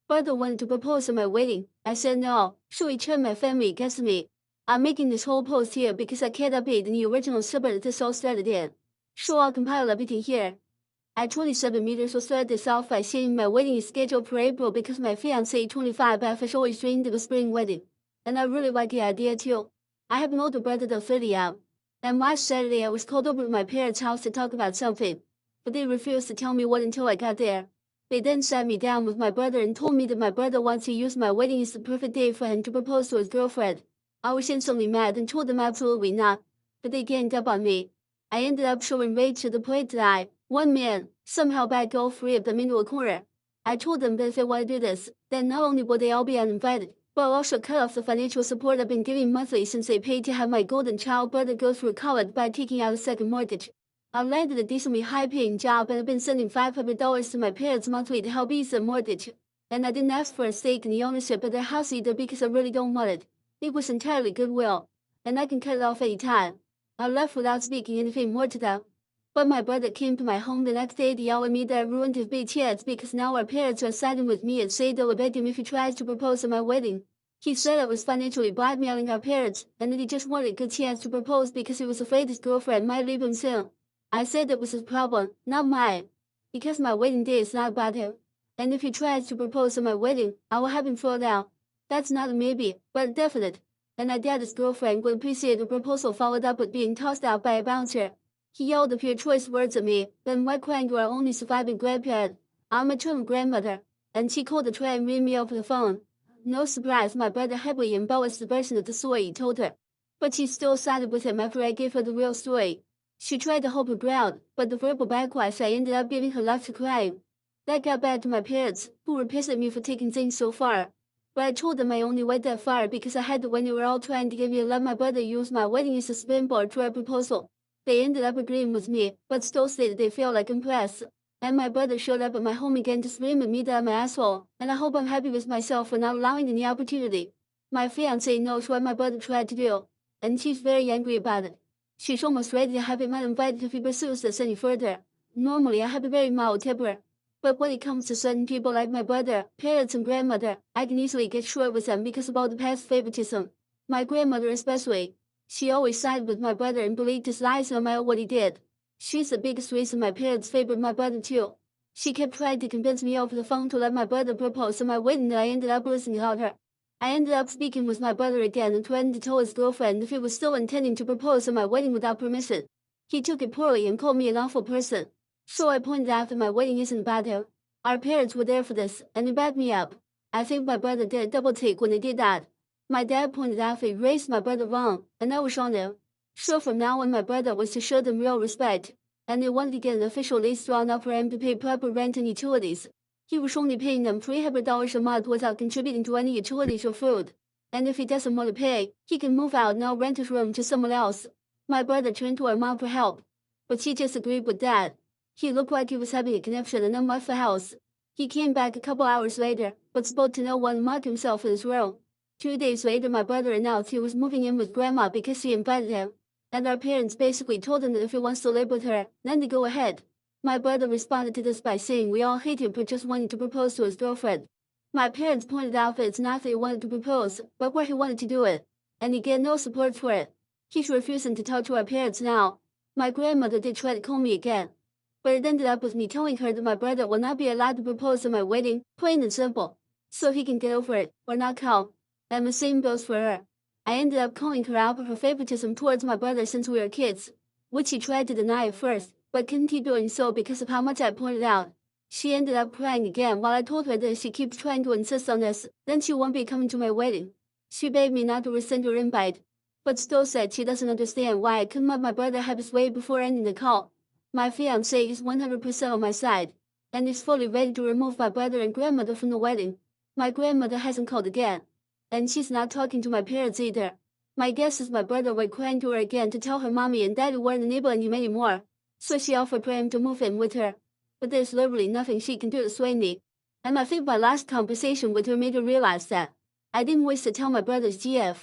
Brother wanted to propose at my wedding. I said no, so he turned my family against me. I'm making this whole post here because I can't update the original server that this all started in. So I'll compile everything here. At 27 meters, we'll start this off by saying my wedding is scheduled for April because my fiancé 25 has always dreamed of a spring wedding. And I really like the idea too. I have an older brother that's 30 out. And last Saturday I was called over to my parents' house to talk about something. But they refused to tell me what until I got there. They then sat me down with my brother and told me that my brother wants to use my wedding as the perfect day for him to propose to his girlfriend. I was instantly mad and told them absolutely not. But they ganged up on me. I ended up showing rage to the point that I, one man, somehow backed all three of them into a corner. I told them that if they want to do this, then not only will they all be uninvited, but I'll also cut off the financial support I've been giving monthly since they paid to have my golden child brother go through college by taking out a second mortgage. I landed a decently high-paying job and I've been sending $500 to my parents monthly to help ease the mortgage. And I didn't ask for a stake in the ownership of their house either because I really don't want it. It was entirely goodwill, and I can cut it off any time. I left without speaking anything more to them. But my brother came to my home the next day to yell at me that I ruined his big chance because now our parents are siding with me and say they'll evict him if he tries to propose at my wedding. He said I was financially blackmailing our parents and that he just wanted a good chance to propose because he was afraid his girlfriend might leave him soon. I said that was his problem, not mine, because my wedding day is not about him. And if he tries to propose at my wedding, I will have him thrown out. That's not a maybe, but a definite. And I doubt his girlfriend would appreciate a proposal followed up with being tossed out by a bouncer. He yelled a few choice words at me, then went crying to our only surviving grandparent, our maternal grandmother, and she called to try and read me over the phone. No surprise, my brother heavily embellished the version of the story he told her. But she still sided with him after I gave her the real story. She tried to hold her ground, but the verbal backlash I ended up giving her left her crying. That got back to my parents, who were pissed at me for taking things so far. But I told them I only went that far because I had to when they were all trying to get me to let my brother use my wedding as a springboard to our proposal. They ended up agreeing with me, but still stated they felt like impressed. And my brother showed up at my home again to scream at me that I'm an asshole, and I hope I'm happy with myself for not allowing them the opportunity. My fiancé knows what my brother tried to do, and she's very angry about it. She's almost ready to have him uninvited if he pursues this any further. Normally I have a very mild temper, but when it comes to certain people like my brother, parents and grandmother, I can easily get short with them because of all the past favoritism. My grandmother especially. She always sided with my brother and believed his lies no matter what he did. She's the biggest reason my parents favored my brother too. She kept trying to convince me over the phone to let my brother propose at my wedding and I ended up listening to her. I ended up speaking with my brother again and threatened to tell his girlfriend if he was still intending to propose at my wedding without permission. He took it poorly and called me an awful person. So I pointed out that my wedding isn't about him. Our parents were there for this, and they backed me up. I think my brother did a double take when they did that. My dad pointed out that he raised my brother wrong, and I was on him. So from now on my brother was to show them real respect, and they wanted to get an official lease drawn up for him to pay proper rent and utilities. He was only paying them $300 a month without contributing to any utilities or food. And if he doesn't want to pay, he can move out and I'll rent his room to someone else. My brother turned to our mom for help, but she just agreed with Dad. He looked like he was having a connection and unleft the house. He came back a couple hours later, but spoke to no one and locked himself in his room. 2 days later my brother announced he was moving in with Grandma because she invited him. And our parents basically told him that if he wants to live with her, then to go ahead. My brother responded to this by saying we all hate him for just wanting to propose to his girlfriend. My parents pointed out that it's not that he wanted to propose, but where he wanted to do it. And he get no support for it. He's refusing to talk to our parents now. My grandmother did try to call me again, but it ended up with me telling her that my brother will not be allowed to propose at my wedding, plain and simple. So he can get over it, or not come. And the same goes for her. I ended up calling her out for her favoritism towards my brother since we were kids, which she tried to deny at first, but couldn't keep doing so because of how much I pointed out. She ended up crying again while I told her that if she keeps trying to insist on this, then she won't be coming to my wedding. She begged me not to rescind her invite, but still said she doesn't understand why I couldn't let my brother have his way before ending the call. My fiancé is 100% on my side, and is fully ready to remove my brother and grandmother from the wedding. My grandmother hasn't called again, and she's not talking to my parents either. My guess is my brother went crying to her again to tell her mommy and daddy weren't enabling him anymore, so she offered for him to move in with her. But there's literally nothing she can do to sway me. And I think my last conversation with her made her realize that. I didn't wish to tell my brother's GF,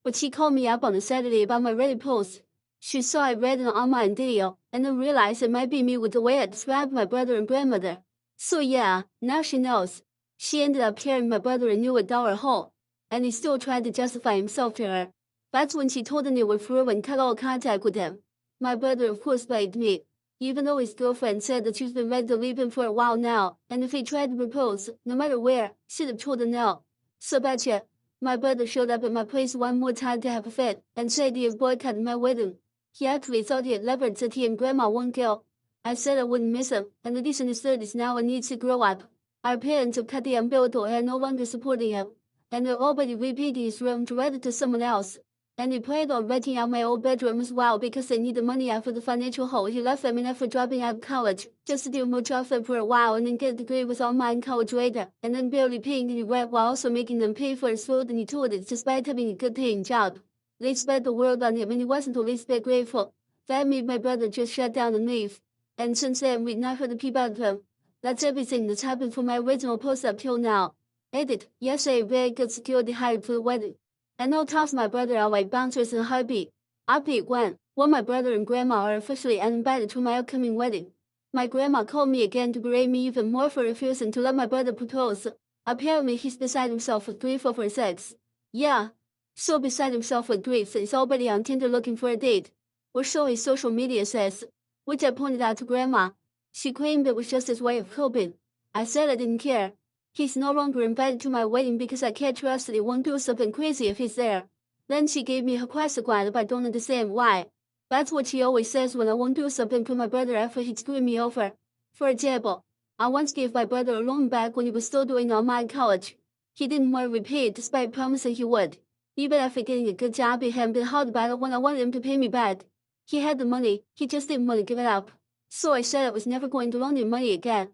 but she called me up on a Saturday about my Reddit post. She saw I read an online video, and then realized it might be me with the way I described my brother and grandmother. So yeah, now she knows. She ended up carrying my brother a new $1 hole, and he still tried to justify himself to her. That's when she told him they were through and cut all contact with him. My brother of course begged me, even though his girlfriend said that she's been ready to leave him for a while now, and if he tried to propose, no matter where, she'd have told him no. So betcha, my brother showed up at my place one more time to have a fit, and said he had boycotted my wedding. He actually thought he had leveraged that he and Grandma won't go. I said I wouldn't miss him, and that he's in his 30s now and needs to grow up. Our parents have cut the umbilical and are no longer supporting him, and they're already repainting his room to rent it to someone else. And they planned on renting out my old bedroom as well because they need the money after the financial hole he left them in after dropping out of college, just to do more job for a while and then get a degree with online college later, and then barely paying any rent while also making them pay for his food and utilities despite having a good paying job. They spent the world on him and he wasn't the least bit grateful. That made my brother just shut down and leave. And since then we've not heard a peep out of him. That's everything that's happened from my original post up till now. Edit, yesterday very good security hired for the wedding. And no toss my brother out like bouncers in a heartbeat. Update 1. Well, my brother and grandma are officially uninvited to my upcoming wedding. My grandma called me again to berate me even more for refusing to let my brother propose. Apparently he's beside himself with grief over his ex. Yeah, so beside himself with grief that he's already on Tinder looking for a date. Or so his social media says. Which I pointed out to grandma. She claimed it was just his way of coping. I said I didn't care. He's no longer invited to my wedding because I can't trust that he won't do something crazy if he's there. Then she gave me her classic line, but I don't understand why. That's what she always says when I won't do something for my brother after he'd screwed me over. For example, I once gave my brother a loan back when he was still doing online college. He didn't want to repay it despite promising he would. Even after getting a good job, it hadn't been hard about it when I wanted him to pay me back. He had the money, he just didn't want to give it up. So I said I was never going to loan him money again.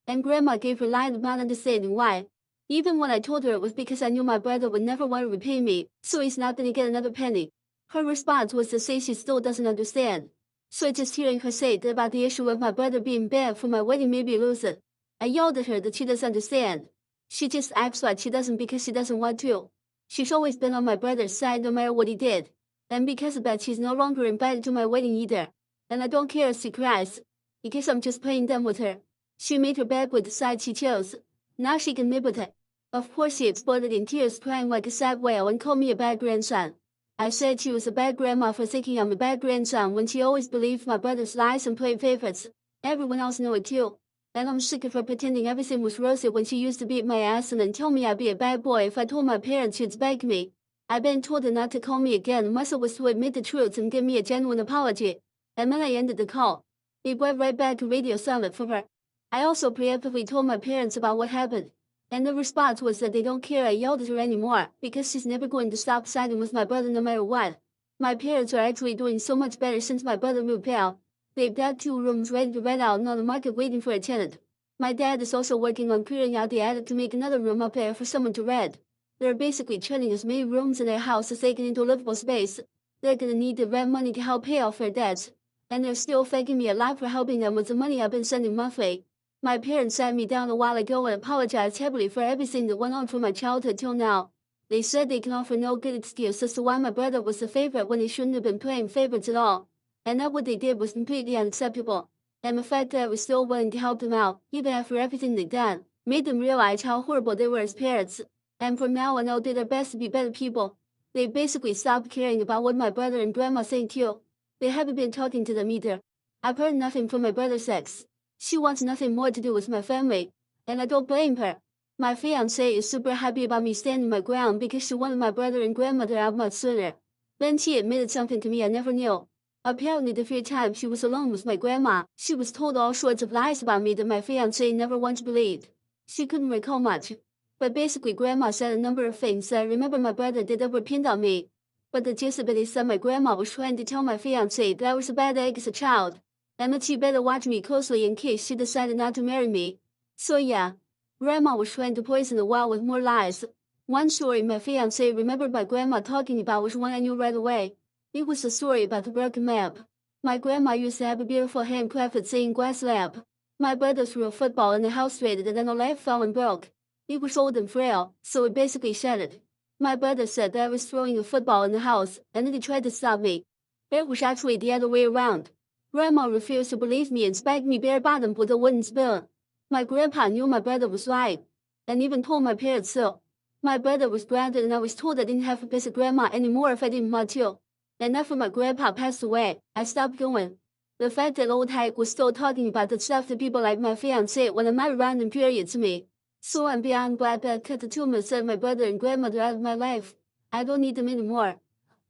And grandma gave her line of not understanding why. Even when I told her it was because I knew my brother would never want to repay me, so he's not gonna get another penny. Her response was to say she still doesn't understand. So just hearing her say that about the issue of my brother being banned for my wedding made me lose it. I yelled at her that she doesn't understand. She just acts like she doesn't because she doesn't want to. She's always been on my brother's side no matter what he did. And because of that she's no longer invited to my wedding either. And I don't care if she cries. Because I'm just playing dumb with her. She made her bed with the side she chose. Now she can live with it. Of course she exploded in tears crying like a sad whale and called me a bad grandson. I said she was a bad grandma for thinking I'm a bad grandson when she always believed my brother's lies and played favorites. Everyone else knew it too. And I'm sick of her pretending everything was rosy when she used to beat my ass and then tell me I'd be a bad boy if I told my parents she'd beg me. I've been told her not to call me again unless it was to admit the truth and give me a genuine apology. And then I ended the call. It went right back to radio silent for her. I also preemptively told my parents about what happened. And the response was that they don't care I yelled at her anymore, because she's never going to stop siding with my brother no matter what. My parents are actually doing so much better since my brother moved out. They've got 2 rooms ready to rent out and on the market waiting for a tenant. My dad is also working on clearing out the attic to make another room up there for someone to rent. They're basically turning as many rooms in their house as they can into livable space. They're gonna need the rent money to help pay off their debts. And they're still thanking me a lot for helping them with the money I've been sending monthly. My parents sat me down a while ago and apologized heavily for everything that went on from my childhood till now. They said they can offer no good excuse as to why my brother was the favorite when he shouldn't have been playing favorites at all. And that what they did was completely unacceptable. And the fact that I was still willing to help them out, even after everything they'd done, made them realize how horrible they were as parents. And from now on they'll do their best to be better people. They basically stopped caring about what my brother and grandma think too. They haven't been talking to them either. I've heard nothing from my brother's ex. She wants nothing more to do with my family, and I don't blame her. My fiancée is super happy about me standing my ground because she wanted my brother and grandmother out much sooner. Then she admitted something to me I never knew. Apparently the few times she was alone with my grandma, she was told all sorts of lies about me that my fiancée never once believed. She couldn't recall much. But basically grandma said a number of things that I remember my brother did that were pinned on me. But the gist of it is that my grandma was trying to tell my fiancé that I was a bad egg as a child, and that she better watch me closely in case she decided not to marry me. So yeah, grandma was trying to poison the well with more lies. One story my fiancé remembered my grandma talking about was one I knew right away. It was a story about the broken lamp. My grandma used to have a beautiful handcrafted stained glass lamp. My brother threw a football in the house rated and then the lamp fell and broke. It was old and frail, so it basically shattered. My brother said that I was throwing a football in the house, and then he tried to stop me. It was actually the other way around. Grandma refused to believe me and spanked me bare-bottomed with a wooden spoon. My grandpa knew my brother was lying. and even told my parents so. My brother was grounded and I was told I didn't have to visit grandma anymore if I didn't want to. And after my grandpa passed away, I stopped going. The fact that old Hank was still talking about the stuff to people like my fiancé when I'm not around infuriates me. So I'm beyond glad that I cut the tumors of my brother and grandmother out of my life. I don't need them anymore.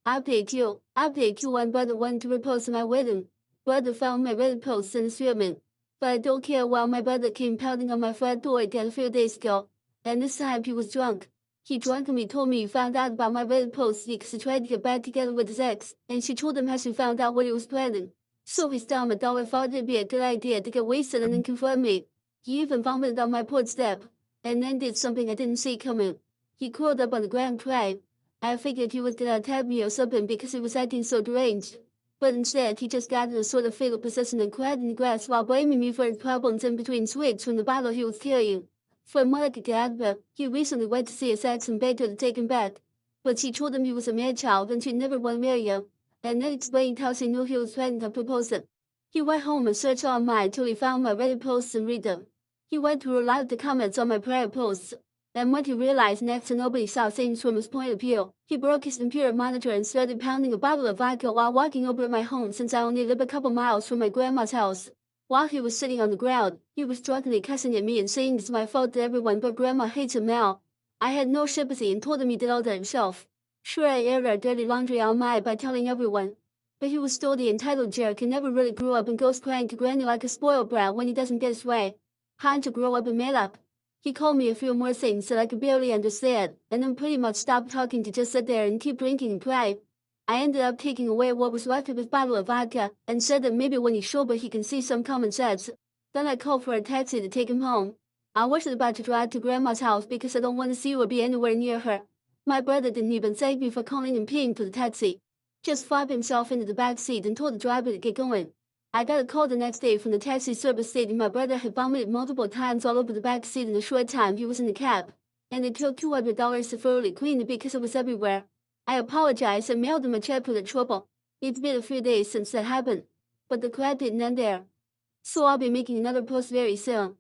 Update you. Update you when brother went to repose my wedding. Brother found my wedding post in the swimming. But I don't care while my brother came pounding on my front door again a few days ago. And this time he was drunk. He drunkenly told me he found out about my wedding post because he tried to get back together with his ex, and she told him how she found out what he was planning. So his dumb adult thought it'd be a good idea to get wasted and then confront me. He even vomited on my porch step, and then did something I didn't see coming. He curled up on the ground crying. I figured he was gonna attack me or something because he was acting so deranged. But instead, he just got in a sort of fatal possession and cried in the grass while blaming me for his problems in between swigs from the bottle he was carrying. From what I could gather, he recently went to see his ex and begged her to take him back. But she told him he was a man-child and she'd never want to marry him, and then explained how she knew he was planning on proposing. He went home and searched online till he found my Reddit posts and read them. He went through a lot of the comments on my prior posts, and when he realized next to nobody saw things from his point of view, he broke his computer monitor and started pounding a bottle of vodka while walking over to my home since I only live a couple miles from my grandma's house. While he was sitting on the ground, he was drunkenly cussing at me and saying it's my fault that everyone but grandma hates him now. I had no sympathy and told him he did all that himself. Sure, I aired our dirty laundry all night by telling everyone. But he was still the entitled jerk and never really grew up and goes crying to granny like a spoiled brat when he doesn't get his way. Time to grow up and man up. He called me a few more things that I could barely understand, and then pretty much stopped talking to just sit there and keep drinking and cry. I ended up taking away what was left of his bottle of vodka, and said that maybe when he's sober he can see some common sense. Then I called for a taxi to take him home. I wasn't about to drive to grandma's house because I don't want to see or be anywhere near her. My brother didn't even thank me for calling and paying for the taxi. Just fobbed himself into the back seat and told the driver to get going. I got a call the next day from the taxi service stating my brother had vomited multiple times all over the back seat in the short time he was in the cab, and it took $200 to thoroughly clean it because it was everywhere. I apologized and mailed him a check for the trouble. It's been a few days since that happened, but the crap didn't end there. So I'll be making another post very soon.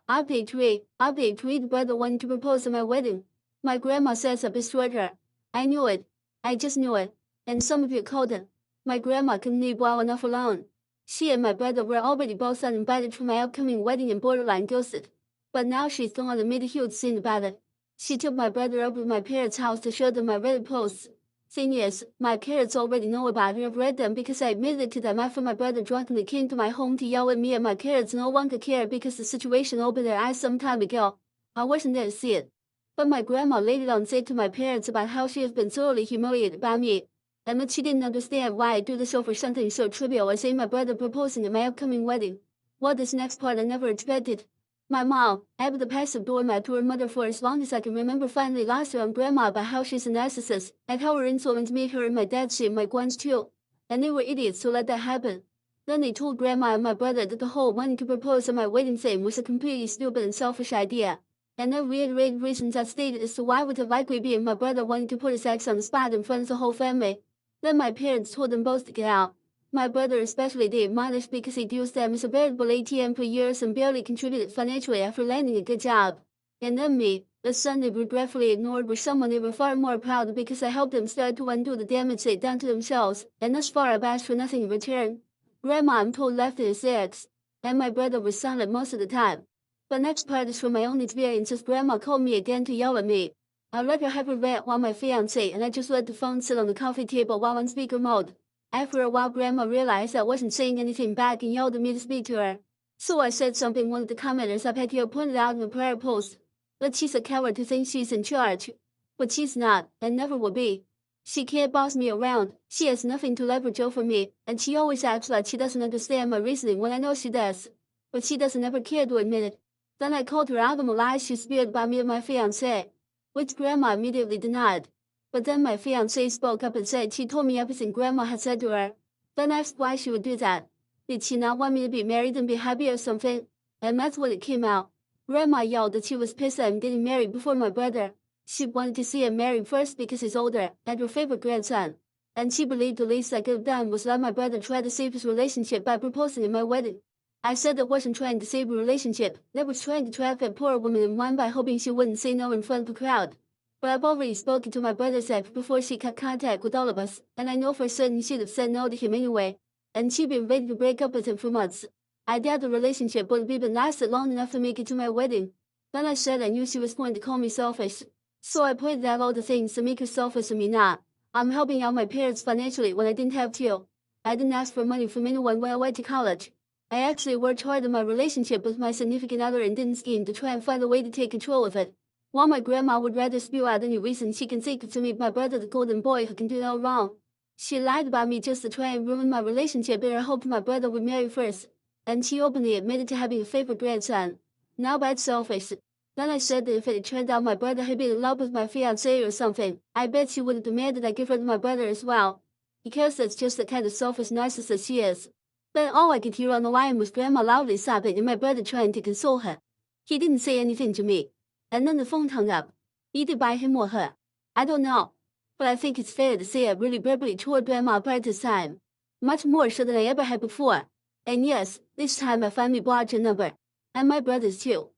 Update 3. Update 3. The brother wanted to propose at my wedding. My grandma says I bestowed her. I knew it. I just knew it. And some of you couldn't. My grandma couldn't leave well enough alone. She and my brother were already both uninvited for my upcoming wedding and borderline ghosted. But now she's gone and made a huge scene about it. She took my brother over to my parents' house to show them my Reddit posts. Thing is, my parents already know about it and have read them because I admitted to them after my brother drunkenly came to my home to yell at me, and my parents no longer care because the situation opened their eyes some time ago. I wasn't there to see it. But my grandma later on said to my parents about how she has been thoroughly humiliated by me, and that she didn't understand why I do this over something so trivial as my brother proposing at my upcoming wedding. Well, this next part I never expected. My mom, after the passive doormat to her mother for as long as I can remember, finally lost her on grandma about how she's a narcissist, and how her influence made her and my dad shame my guns too. And they were idiots to let that happen. Then they told grandma and my brother that the whole wanting to propose at my wedding thing was a completely stupid and selfish idea. And then reiterated reasons I stated as to why would it likely be if my brother wanted to put his ex on the spot in front of the whole family. Then my parents told them both to get out. My brother especially they admonished because he'd used them as a veritable ATM for years and barely contributed financially after landing a good job. And then me, the son they regretfully ignored, was someone they were far more proud of because I helped them start to undo the damage they'd done to themselves, and thus far I've asked for nothing in return. Grandma I'm told left his ex, and my brother was silent most of the time. The next part is from my own experience as grandma called me again to yell at me. I let her have her rant while my fiancé and I just let the phone sit on the coffee table while on speaker mode. After a while grandma realized I wasn't saying anything back and yelled at me to speak to her. So I said something one of the commenters I've had here pointed out in a prior post. That she's a coward who thinks she's in charge. But she's not, and never will be. She can't boss me around, she has nothing to leverage over me, and she always acts like she doesn't understand my reasoning when I know she does. But she doesn't ever care to admit it. Then I called her out on the lies she spewed about me and my fiancé, which grandma immediately denied. But then my fiancé spoke up and said she told me everything grandma had said to her. Then asked why she would do that. Did she not want me to be married and be happy or something? And that's what it came out. Grandma yelled that she was pissed at him getting married before my brother. She wanted to see him married first because he's older and her favorite grandson. And she believed the least I could have done was let my brother try to save his relationship by proposing at my wedding. I said I wasn't trying to save a relationship, I was trying to trap a poor woman in one by hoping she wouldn't say no in front of a crowd. But I've already spoken to my brother's ex before she cut contact with all of us, and I know for certain she'd have said no to him anyway, and she'd been ready to break up with him for months. I doubt the relationship would have even lasted long enough to make it to my wedding. Then I said I knew she was going to call me selfish. So I pointed out all the things that make her selfish and me not. I'm helping out my parents financially when I didn't have to. I didn't ask for money from anyone when I went to college. I actually worked hard on my relationship with my significant other and didn't scheme to try and find a way to take control of it. While my grandma would rather spew out any reason she can think of to make my brother the golden boy who can do no wrong. She lied about me just to try and ruin my relationship in her hope my brother would marry first. And she openly admitted to having a favorite grandson. Now that's selfish. Then I said that if it had turned out my brother had been in love with my fiancé or something, I bet she would have demanded I give her to my brother as well. Because that's just the kind of selfish narcissist she is. But all I could hear on the line was Grandma loudly sobbing and my brother trying to console her. He didn't say anything to me. And then the phone hung up. Either by him or her. I don't know. But I think it's fair to say I really verbally toward Grandma Bright this time. Much more so than I ever had before. And yes, this time I finally blocked her number. And my brother's too.